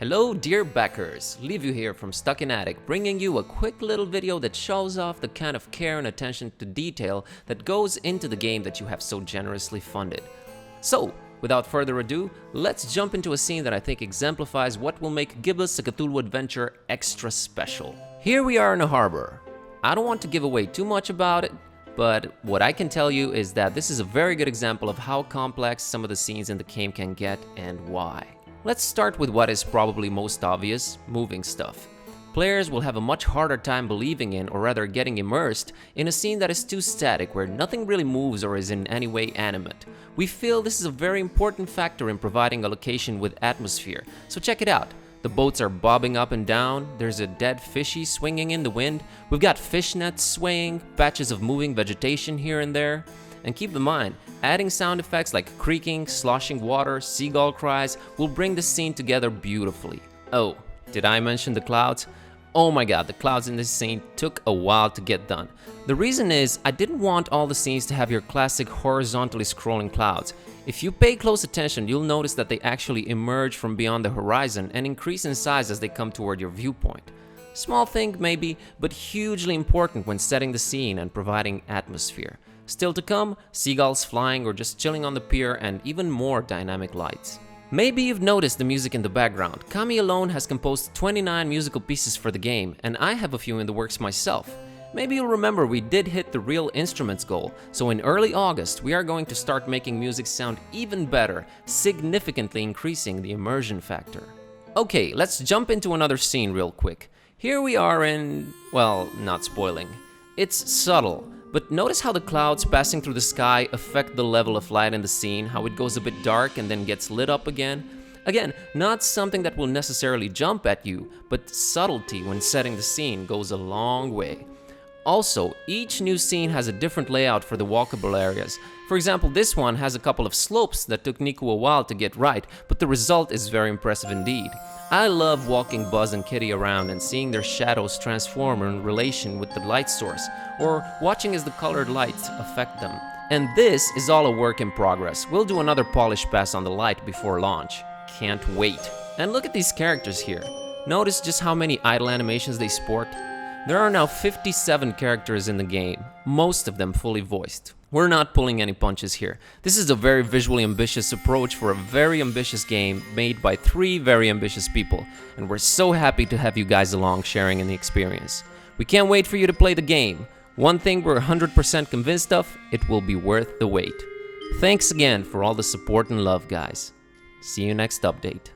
Hello dear backers, Livu here from Stuck in Attic, bringing you a quick little video that shows off the kind of care and attention to detail that goes into the game that you have so generously funded. So, without further ado, let's jump into a scene that I think exemplifies what will make Gibbous a Cthulhu adventure extra special. Here we are in a harbor. I don't want to give away too much about it, but what I can tell you is that this is a very good example of how complex some of the scenes in the game can get and why. Let's start with what is probably most obvious, moving stuff. Players will have a much harder time believing in, or rather getting immersed, in a scene that is too static, where nothing really moves or is in any way animate. We feel this is a very important factor in providing a location with atmosphere, so check it out. The boats are bobbing up and down, there's a dead fishy swinging in the wind, we've got fishnets swaying, patches of moving vegetation here and there. And keep in mind, adding sound effects like creaking, sloshing water, seagull cries will bring the scene together beautifully. Oh, did I mention the clouds? Oh my god, the clouds in this scene took a while to get done. The reason is, I didn't want all the scenes to have your classic horizontally scrolling clouds. If you pay close attention, you'll notice that they actually emerge from beyond the horizon and increase in size as they come toward your viewpoint. Small thing maybe, but hugely important when setting the scene and providing atmosphere. Still to come, seagulls flying or just chilling on the pier, and even more dynamic lights. Maybe you've noticed the music in the background. Cami alone has composed 29 musical pieces for the game, and I have a few in the works myself. Maybe you'll remember we did hit the real instruments goal, so in early August we are going to start making music sound even better, significantly increasing the immersion factor. Okay, let's jump into another scene real quick. Here we are in, well, not spoiling. It's subtle. But notice how the clouds passing through the sky affect the level of light in the scene, how it goes a bit dark and then gets lit up again. Again, not something that will necessarily jump at you, but subtlety when setting the scene goes a long way. Also, each new scene has a different layout for the walkable areas. For example, this one has a couple of slopes that took Niku a while to get right, but the result is very impressive indeed. I love walking Buzz and Kitty around and seeing their shadows transform in relation with the light source, or watching as the colored lights affect them. And this is all a work in progress. We'll do another polish pass on the light before launch. Can't wait. And look at these characters here. Notice just how many idle animations they sport. There are now 57 characters in the game, most of them fully voiced. We're not pulling any punches here. This is a very visually ambitious approach for a very ambitious game made by 3 very ambitious people, and we're so happy to have you guys along sharing in the experience. We can't wait for you to play the game. One thing we're 100% convinced of, it will be worth the wait. Thanks again for all the support and love, guys. See you next update.